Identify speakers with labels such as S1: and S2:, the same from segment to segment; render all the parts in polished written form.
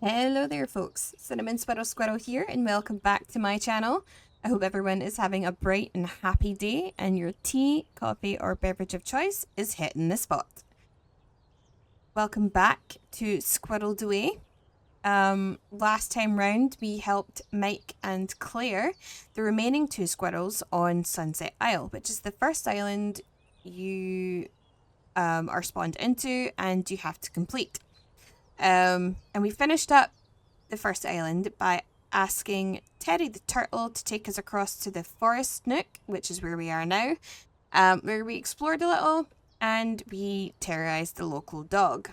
S1: Hello there folks, Cinnamon Squirrel here and welcome back to my channel. I hope everyone is having a bright and happy day and your tea, coffee or beverage of choice is hitting the spot. Welcome back to Squirreled Away. Last time round we helped Mike and Claire, the remaining two squirrels, on Sunset Isle, which is the first island you are spawned into and you have to complete. And we finished up the first island by asking Teddy the turtle to take us across to the forest Nook, which is where we are now, where we explored a little and we terrorized the local dog.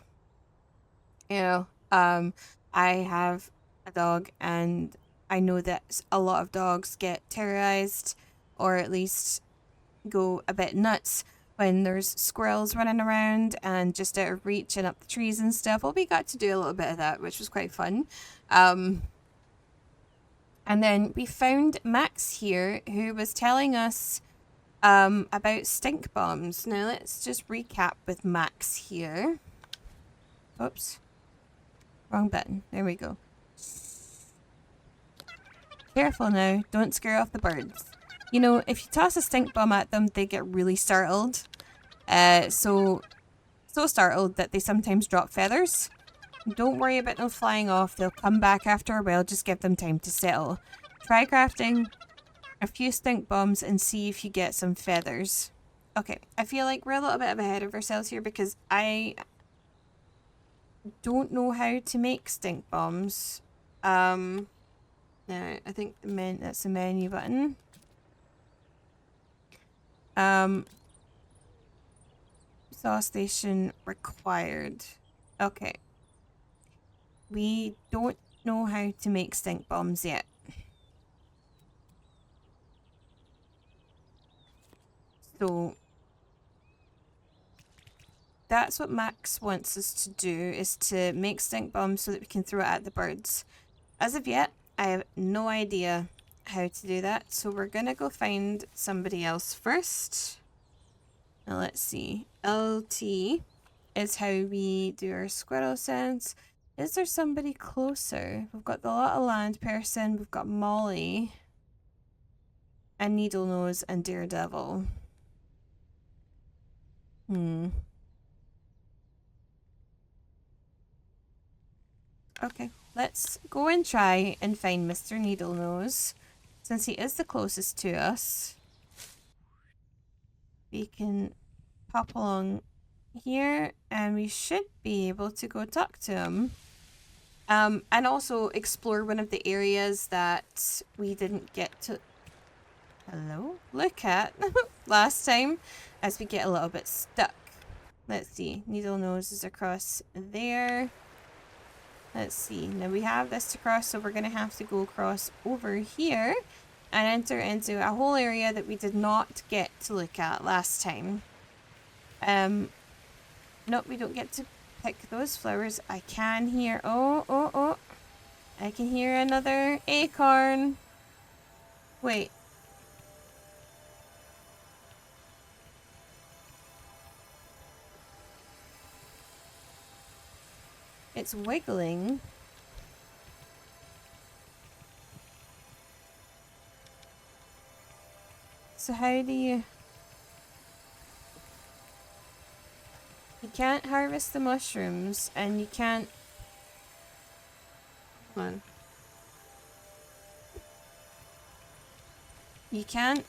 S1: I have a dog and I know that a lot of dogs get terrorized or at least go a bit nuts when there's squirrels running around and just out of reach and up the trees and stuff. Well, we got to do a little bit of that, which was quite fun. And then we found Max here, who was telling us about stink bombs. Now let's just recap with Max here. Oops. Wrong button. There we go. Careful now, don't scare off the birds. You know, if you toss a stink bomb at them, they get really startled. So startled that they sometimes drop feathers. Don't worry about them flying off. They'll come back after a while. Just give them time to settle. Try crafting a few stink bombs and see if you get some feathers. Okay, I feel like we're a little bit ahead of ourselves here because I don't know how to make stink bombs. Now, I think that's the menu button. Saw station required. Okay. We don't know how to make stink bombs yet. So that's what Max wants us to do, is to make stink bombs so that we can throw it at the birds. As of yet, I have no idea how to do that, so we're gonna go find somebody else first. Now let's see. LT is how we do our squirrel sense. Is there somebody closer? We've got the lot of land person, we've got Molly and Needlenose and Daredevil. Okay, let's go and try and find Mr. Needlenose. Since he is the closest to us, we can pop along here and we should be able to go talk to him. And also explore one of the areas that we didn't get to look at last time, as we get a little bit stuck. Let's see, Needlenose is across there. Let's see, now we have this to cross, so we're going to have to go across over here and enter into a whole area that we did not get to look at last time. Nope, we don't get to pick those flowers. I can hear, oh, I can hear another acorn. Wait. It's wiggling. So how do you... You can't harvest the mushrooms and you can't... Hold on. You can't...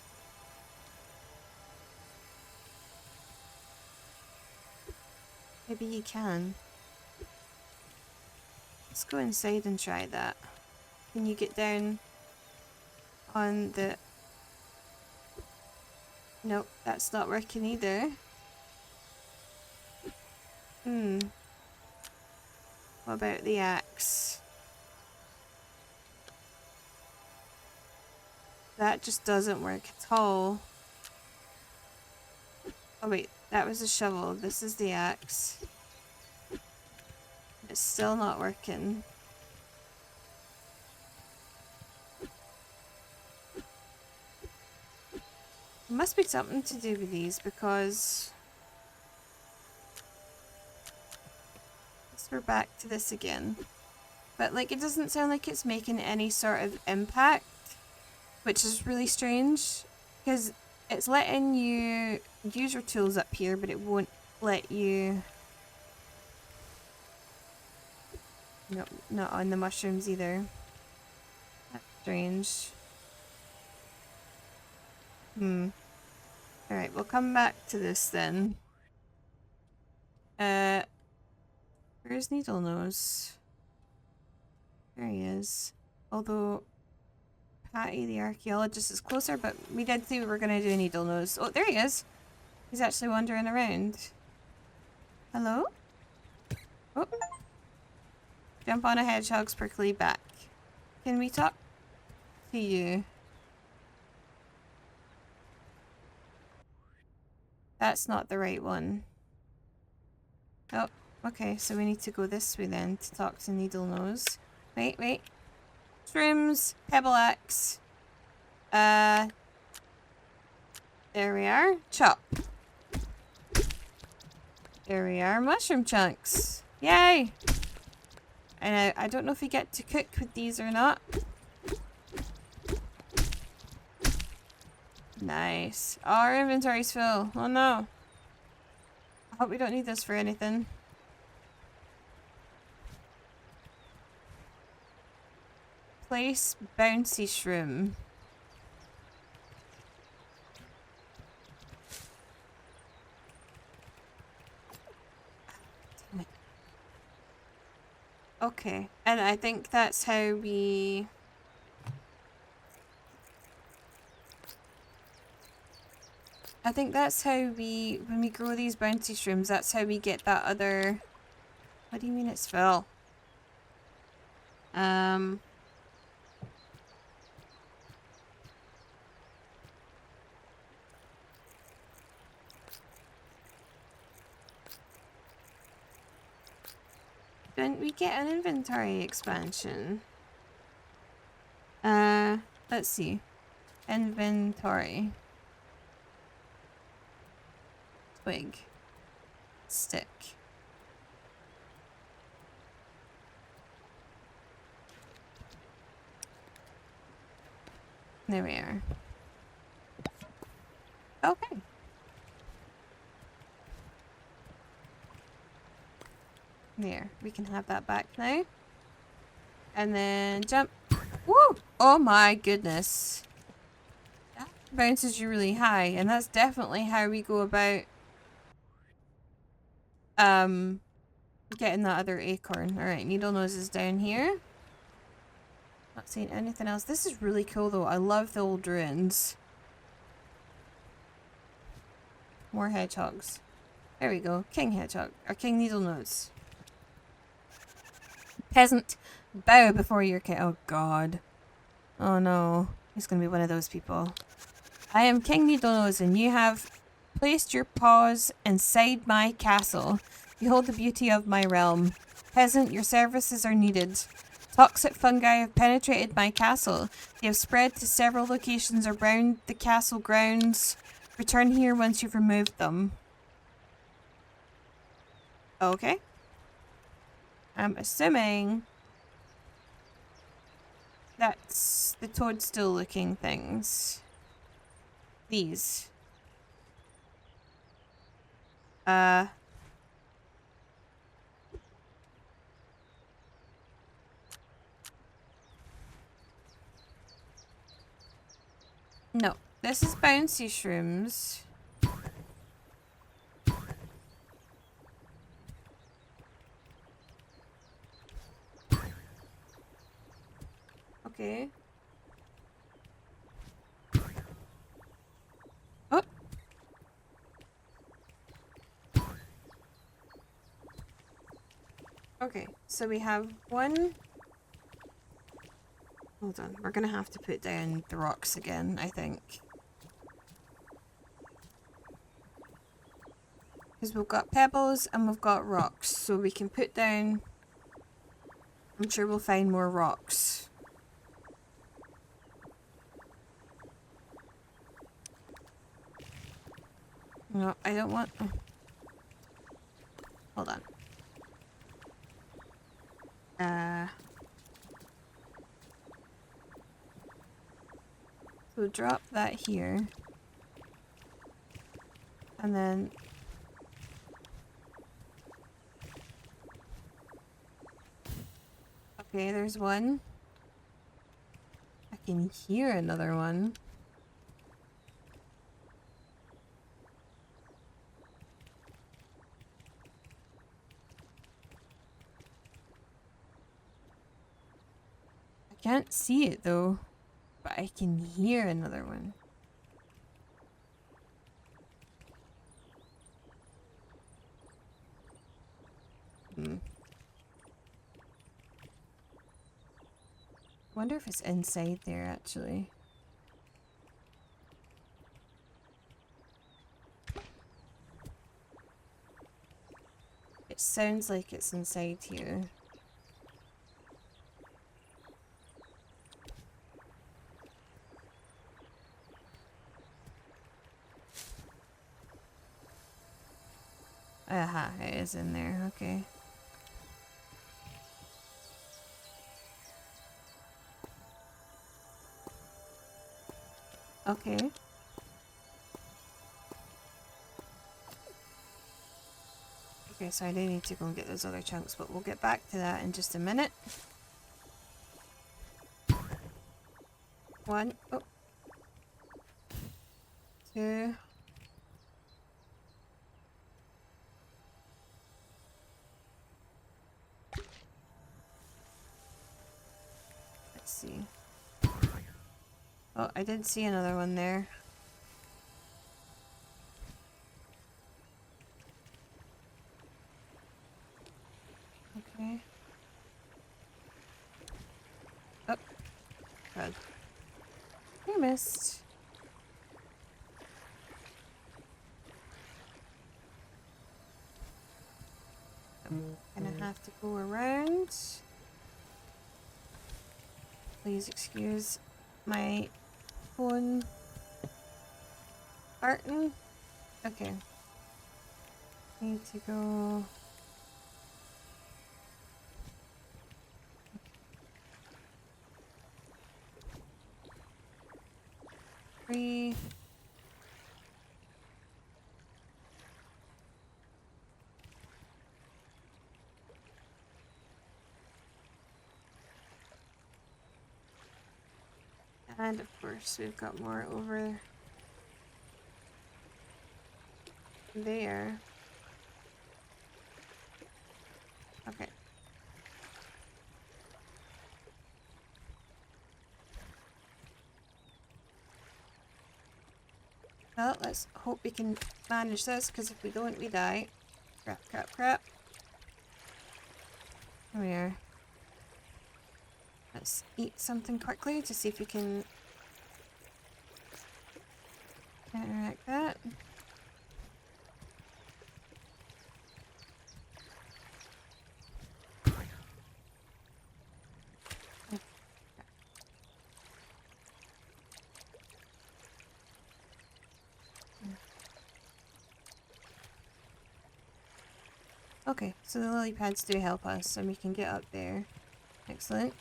S1: Maybe you can. Let's go inside and try that. Can you get down on the... Nope, that's not working either. What about the axe? That just doesn't work at all. Oh wait, that was a shovel. This is the axe. It's still not working. There must be something to do with these because... we're back to this again. But like it doesn't sound like it's making any sort of impact, which is really strange because it's letting you use your tools up here, but it won't let you. Nope, not on the mushrooms either. That's strange. Alright, we'll come back to this then. Where's Needlenose? There he is. Although Patty the archaeologist is closer, but we did say we were gonna do Needlenose. Oh, there he is! He's actually wandering around. Hello? Oh. Jump on a hedgehog's prickly back. Can we talk to you? That's not the right one. Oh, okay, so we need to go this way then to talk to Needlenose. Wait, wait. Shrooms, pebble axe. There we are. Chop. There we are. Mushroom chunks. Yay! And I don't know if you get to cook with these or not. Nice. Oh, our inventory's full. Oh no. I hope we don't need this for anything. Place bouncy shroom. Damn it. Okay, and I think that's how we... I think that's how we, when we grow these bouncy shrooms, that's how we get that other... What do you mean it's full? Didn't we get an inventory expansion? Let's see. Inventory. Twig. Stick. There we are. Okay. There, we can have that back now. And then jump. Woo! Oh my goodness. That bounces you really high, and that's definitely how we go about getting that other acorn. Alright, Needlenose is down here. Not seeing anything else. This is really cool though. I love the old ruins. More hedgehogs. There we go. King Hedgehog. Or King Needlenose. Peasant, bow before your king. Oh god. Oh no. He's gonna be one of those people. I am King Needlenose, and you have placed your paws inside my castle. Behold the beauty of my realm. Peasant, your services are needed. Toxic fungi have penetrated my castle. They have spread to several locations around the castle grounds. Return here once you've removed them. Okay. I'm assuming that's the toadstool looking things. These. No, this is bouncy shrooms. Okay. Oh. Okay, so we have one. Hold on, we're gonna have to put down the rocks again, I think. Because we've got pebbles and we've got rocks, so we can put down... I'm sure we'll find more rocks. No, I don't want... Oh. Hold on. So drop that here. And then... Okay, there's one. I can hear another one. I can't see it though, but I can hear another one. Wonder if it's inside there actually. It sounds like it's inside here. Aha, it is in there, okay. Okay. Okay, so I do need to go and get those other chunks, but we'll get back to that in just a minute. One. Oh. Two. Let's see. Oh, I did see another one there. Okay. Oh. God. You missed. I'm gonna have to go around. Please excuse my phone farting. Okay. Need to go. Three. And of course we've got more over there. Okay. Well, let's hope we can manage this, because if we don't, we die. Crap, crap, crap. Here we are. Let's eat something quickly to see if we can counteract that. Okay, so the lily pads do help us, and we can get up there. Excellent.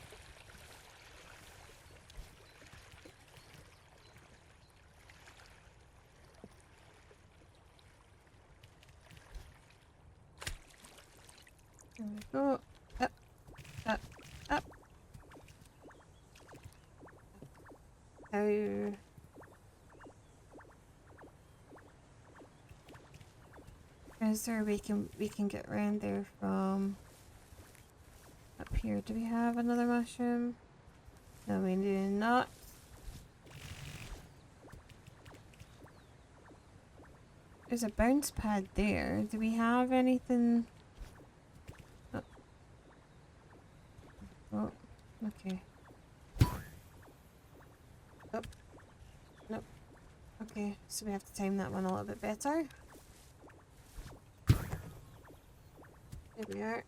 S1: There we go. Up, up, up. How? Is there a way we can get around there from up here? Do we have another mushroom? No, we do not. There's a bounce pad there. Do we have anything? Oh, oh okay. Oh, nope. Okay, so we have to time that one a little bit better. There we are.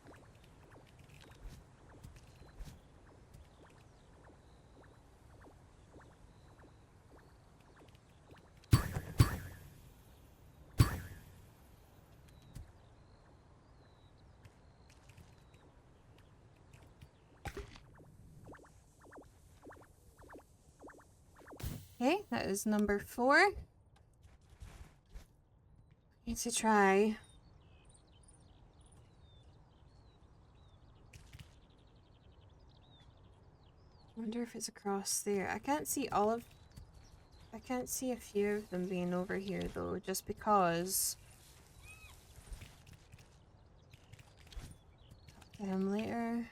S1: Okay, that is number 4. Need to try. Wonder if it's across there. I can't see a few of them being over here though, just because. Talk to him later.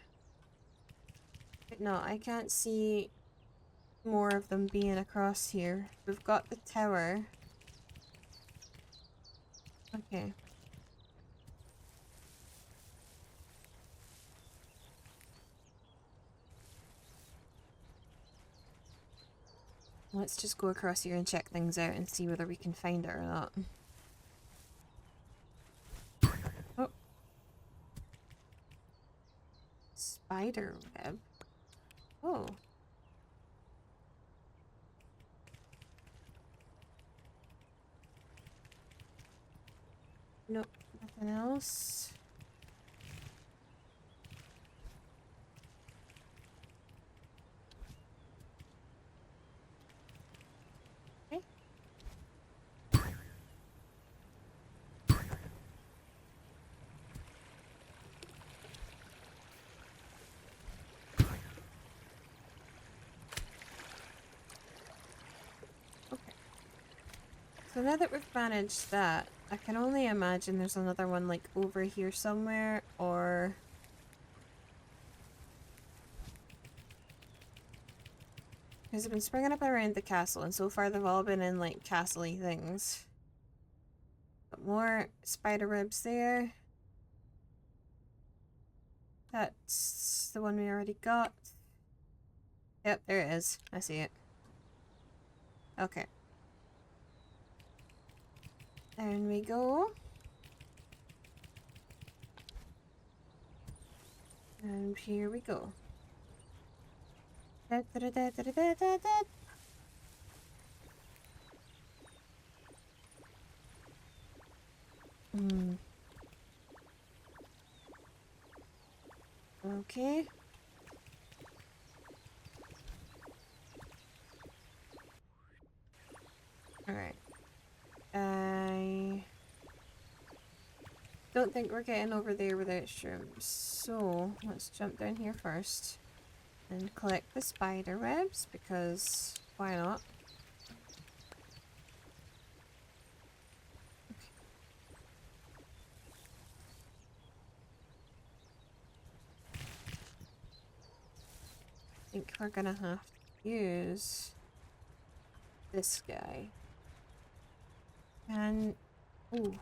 S1: But no, I can't see more of them being across here. We've got the tower. Okay. Let's just go across here and check things out and see whether we can find it or not. Oh. Spider web. Oh. Nope, nothing else. So now that we've managed that, I can only imagine there's another one like over here somewhere, or... Because they've been springing up around the castle, and so far they've all been in like castle-y things. But more spider webs there. That's the one we already got. Yep, there it is. I see it. Okay. Down we go. And here we go. Da, da, da, da, da, da, da, da. Okay. Alright. I don't think we're getting over there without shrooms. So, let's jump down here first and collect the spider webs, because why not? I think we're gonna have to use this guy. And, ooh,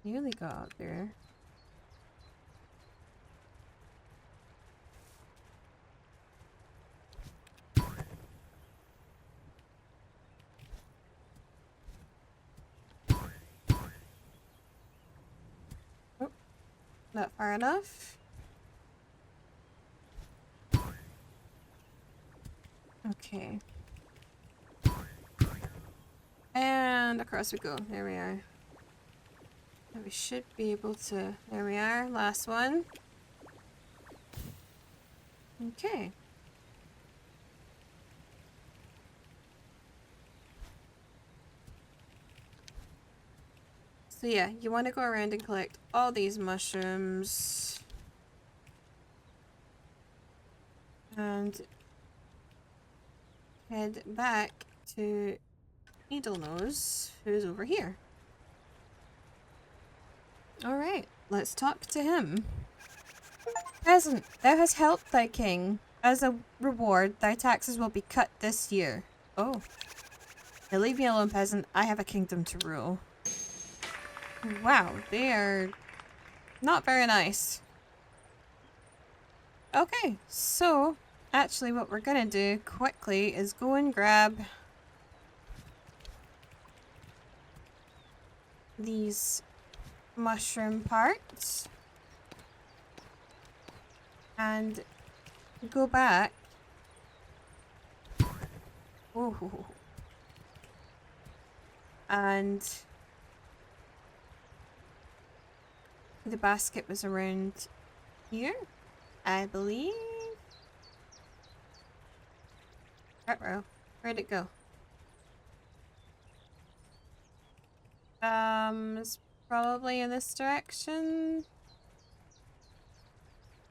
S1: nearly got up there. Oh, not far enough. Okay. And across we go. There we are. Now we should be able to... There we are. Last one. Okay. So yeah, you want to go around and collect all these mushrooms. And head back to Needlenose, who's over here. Alright, let's talk to him. Peasant, thou hast helped thy king. As a reward, thy taxes will be cut this year. Oh. Now leave me alone, peasant. I have a kingdom to rule. Wow, they are not very nice. Okay, so actually what we're gonna do quickly is go and grab these mushroom parts and go back. Oh, and the basket was around here, I believe. Uh-oh. Where'd it go? It's probably in this direction.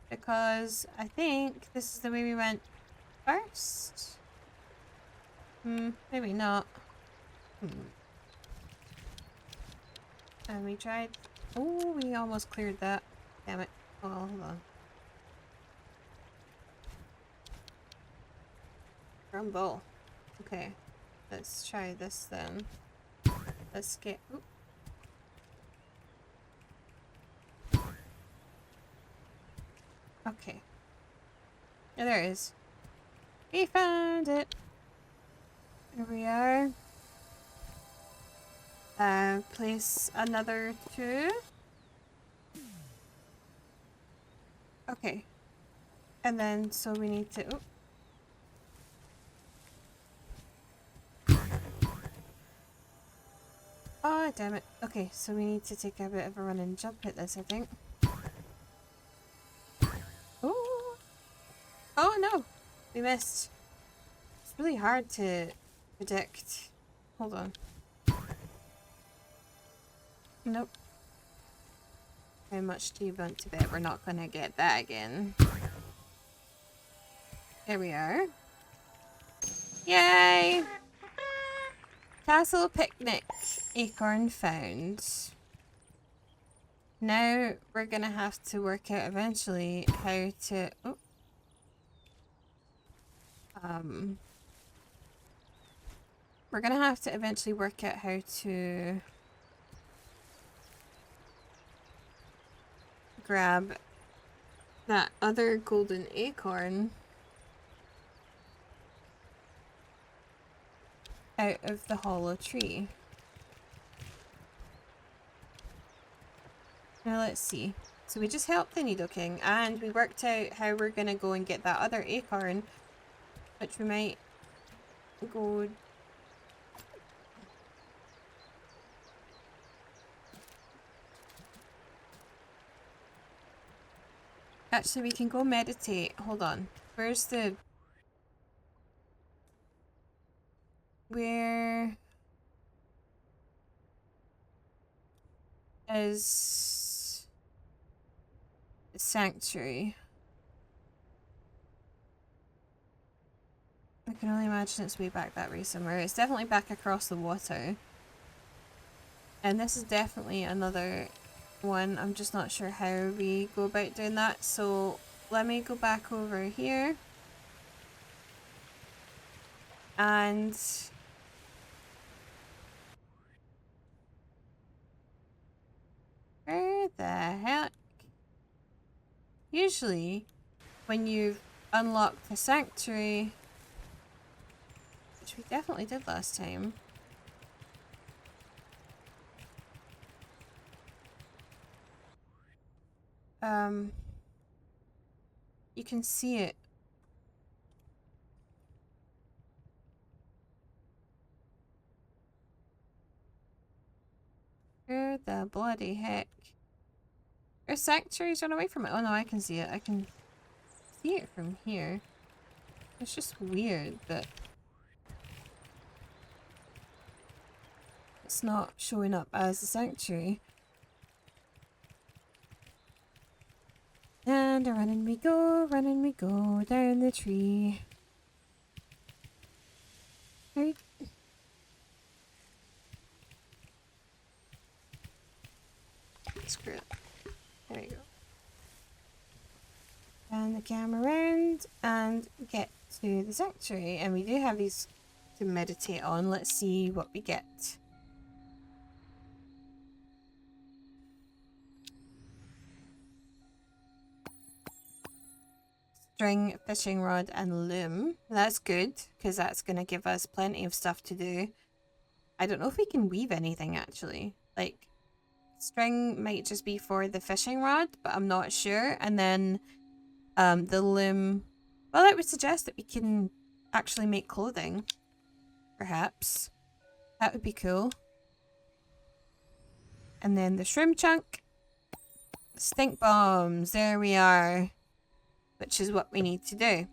S1: Because I think this is the way we went first. Maybe not. And we tried. Oh, we almost cleared that. Damn it. Oh, hold on. Rumble. Okay. Let's try this then. Let's get. Oop. Okay. Oh, there it is. We found it. Here we are. Place another 2. Okay. And then, so we need to... Oop. Oh, damn it. Okay, so we need to take a bit of a run and jump at this, I think. Oh! Oh, no! We missed. It's really hard to predict. Hold on. Nope. How much do you want to bet we're not gonna get that again? There we are. Yay! Castle picnic. Acorn found. Now we're gonna have to work out eventually how to... Oh. We're gonna have to eventually work out how to grab that other golden acorn out of the hollow tree. Now let's see. So we just helped the Needle King and we worked out how we're gonna go and get that other acorn, which we might go... Actually, we can go meditate. Hold on. Where's the... Where... is... the sanctuary? I can only imagine it's way back that way somewhere. It's definitely back across the water. And this is definitely another one. I'm just not sure how we go about doing that. So let me go back over here. And where the heck? Usually when you've unlocked the sanctuary, which we definitely did last time, you can see it. Where the bloody heck? Our sanctuaries run away from it. Oh no, I can see it. I can see it from here. It's just weird that it's not showing up as a sanctuary. And running we go down the tree. Right. Screw it. There you go. Turn the camera around and get to the sanctuary. And we do have these to meditate on. Let's see what we get. String, fishing rod, and loom. That's good, because that's going to give us plenty of stuff to do. I don't know if we can weave anything, actually. Like, string might just be for the fishing rod, but I'm not sure. And then the loom... Well, I would suggest that we can actually make clothing. Perhaps. That would be cool. And then the shroom chunk. Stink bombs. There we are. Which is what we need to do.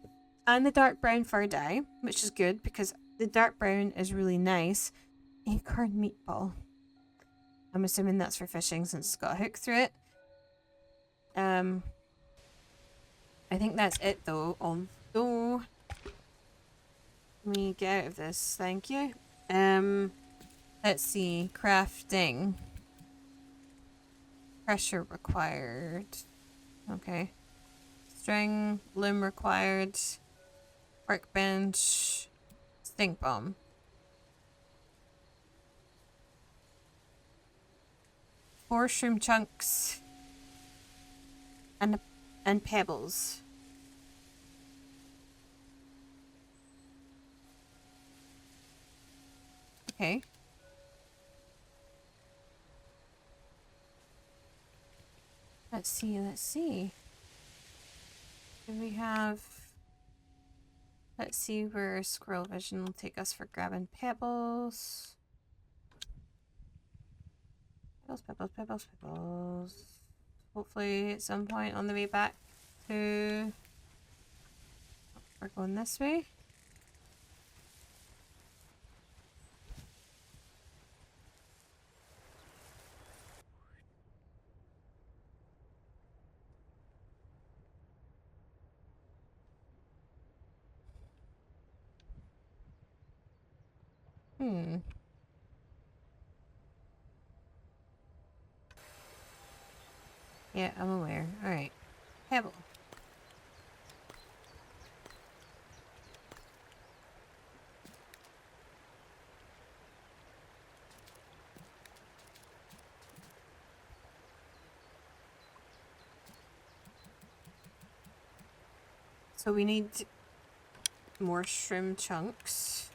S1: And the dark brown fur dye, which is good because the dark brown is really nice. Acorn meatball. I'm assuming that's for fishing since it's got a hook through it. I think that's it though, although let me get out of this, thank you. Let's see, crafting. Pressure required. Okay. String, loom required. Workbench. Stink bomb. Four shroom chunks. And pebbles. Okay. Let's see. Do we have... Let's see where squirrel vision will take us for grabbing pebbles. Pebbles. Hopefully at some point on the way back to... We're going this way. Yeah, I'm aware. Alright. Pebble. So we need more shroom chunks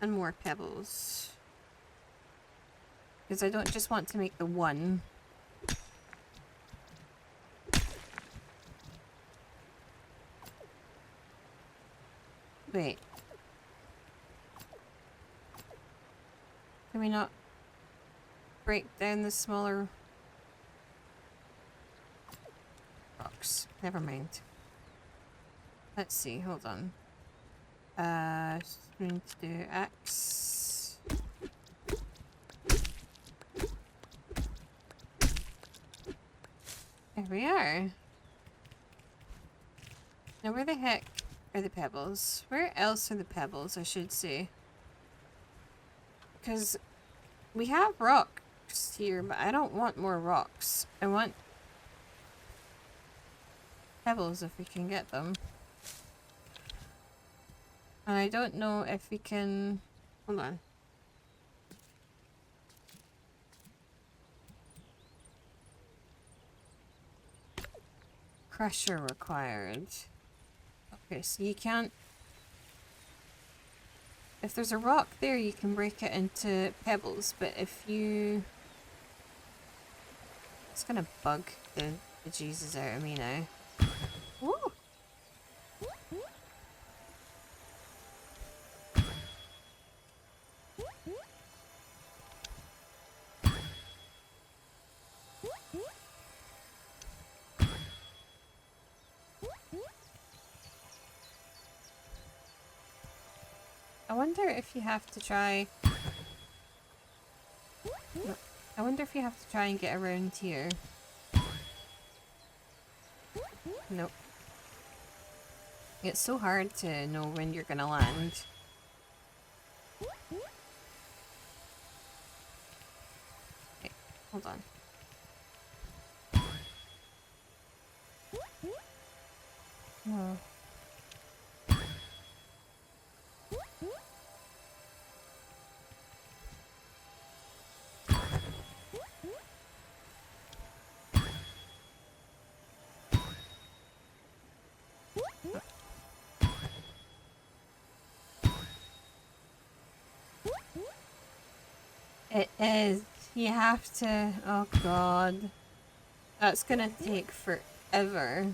S1: and more pebbles. Because I don't just want to make the one. Wait. Can we not break down the smaller rocks? Never mind. Let's see, hold on. We need to do axe. There we are. Now where the heck are the pebbles? Where else are the pebbles, I should say? Because we have rocks here, but I don't want more rocks. I want pebbles if we can get them. And I don't know if we can... Hold on. Crusher required. Okay, so you can't... If there's a rock there, you can break it into pebbles, but if you... It's gonna bug the Jesus out of me now. Woo! I wonder if you have to try... I wonder if you have to try and get around here. Nope. It's so hard to know when you're gonna land. Okay, hold on. Oh. It is. You have to... Oh god. That's gonna take forever.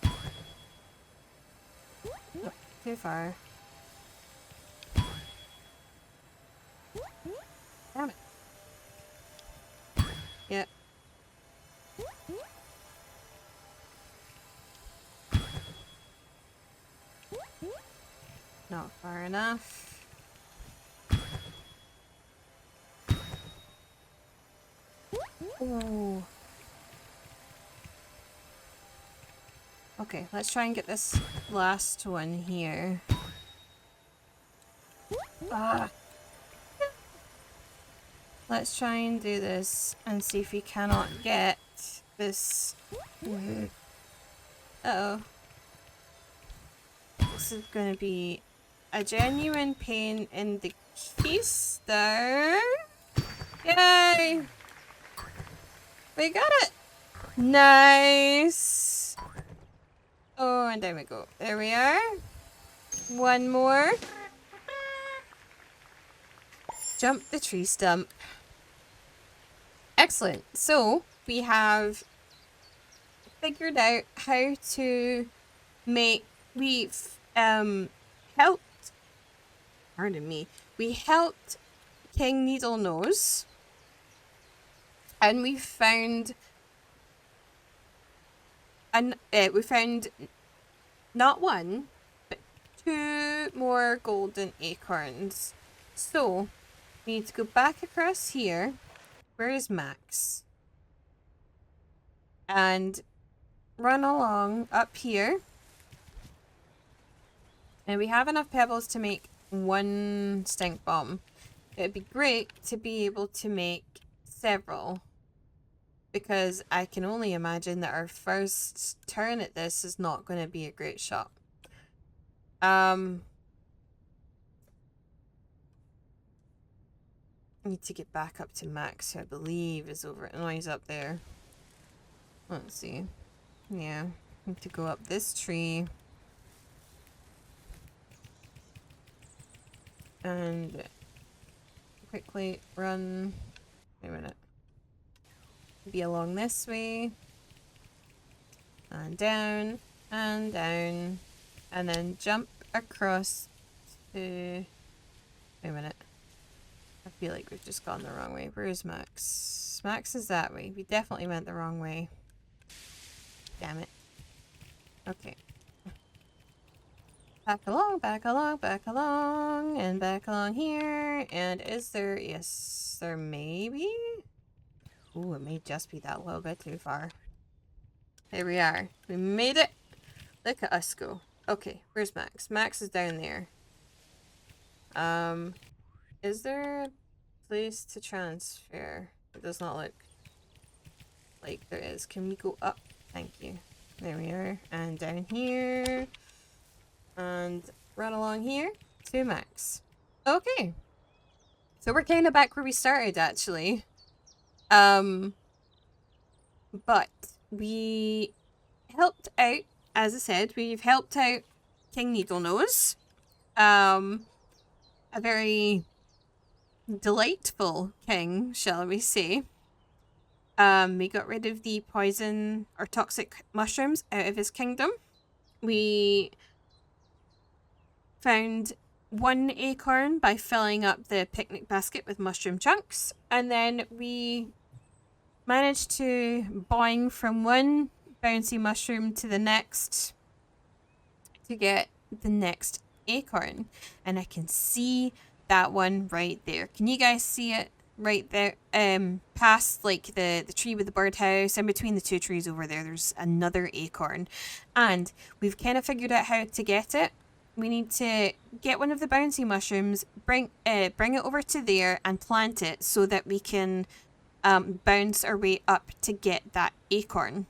S1: Oh, too far. Damn it. Yep. Not far enough. Oh. Okay, let's try and get this last one here. Ah. Let's try and do this and see if we cannot get this. Uh-oh. This is going to be a genuine pain in the keister. Yay! We got it! Nice! Oh, and there we go. There we are. One more. Jump the tree stump. Excellent. So, we have figured out how to make... We've helped... Pardon me. We helped King Needlenose. And we found... we found not one, but 2 more golden acorns. So, we need to go back across here. Where is Max? And run along up here. And we have enough pebbles to make 1 stink bomb. It'd be great to be able to make several. Because I can only imagine that our first turn at this is not going to be a great shot. Need to get back up to Max, who I believe is over. No, he's up there. Let's see. Yeah, need to go up this tree. And quickly run. Wait a minute. Be along this way. And down. And down. And then jump across to... Wait a minute. I feel like we've just gone the wrong way. Where is Max? Max is that way. We definitely went the wrong way. Damn it. Okay. Back along, back along, back along, and back along here. And is there... Yes, there may be? Ooh, it may just be that little bit too far. There we are. We made it. Look at us go. Okay, where's Max? Max is down there. Is there a place to transfer? It does not look like there is. Can we go up? Thank you. There we are. And down here. And run along here to Max. Okay. So we're kind of back where we started, actually. But we helped out, as I said, we've helped out King Needlenose. A very delightful king, shall we say. We got rid of the poison or toxic mushrooms out of his kingdom. We found 1 acorn by filling up the picnic basket with mushroom chunks, and then we managed to boing from 1 bouncy mushroom to the next to get the next acorn. And I can see that one right there. Can you guys see it right there? Past like the tree with the birdhouse, in between the 2 trees over there, there's another acorn. And we've kind of figured out how to get it. We need to get one of the bouncy mushrooms, bring it over to there and plant it so that we can bounce our way up to get that acorn.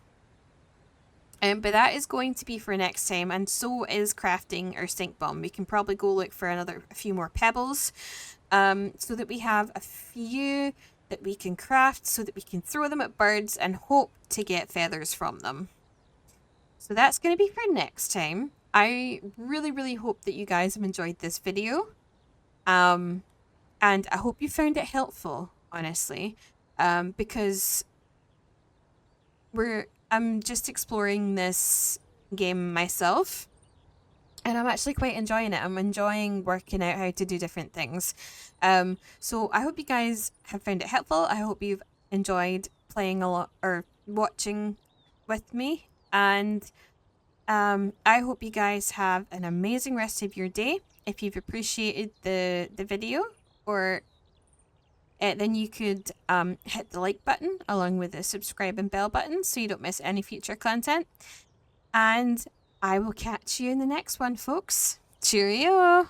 S1: But that is going to be for next time, and so is crafting our stink bomb. We can probably go look for a few more pebbles, so that we have a few that we can craft, so that we can throw them at birds and hope to get feathers from them. So that's going to be for next time. I really, really hope that you guys have enjoyed this video. And I hope you found it helpful, honestly. Because I'm just exploring this game myself. And I'm actually quite enjoying it. I'm enjoying working out how to do different things. So I hope you guys have found it helpful. I hope you've enjoyed playing a lot or watching with me. And I hope you guys have an amazing rest of your day. If you've appreciated the video, or then you could hit the like button along with the subscribe and bell button so you don't miss any future content. And I will catch you in the next one, folks. Cheerio!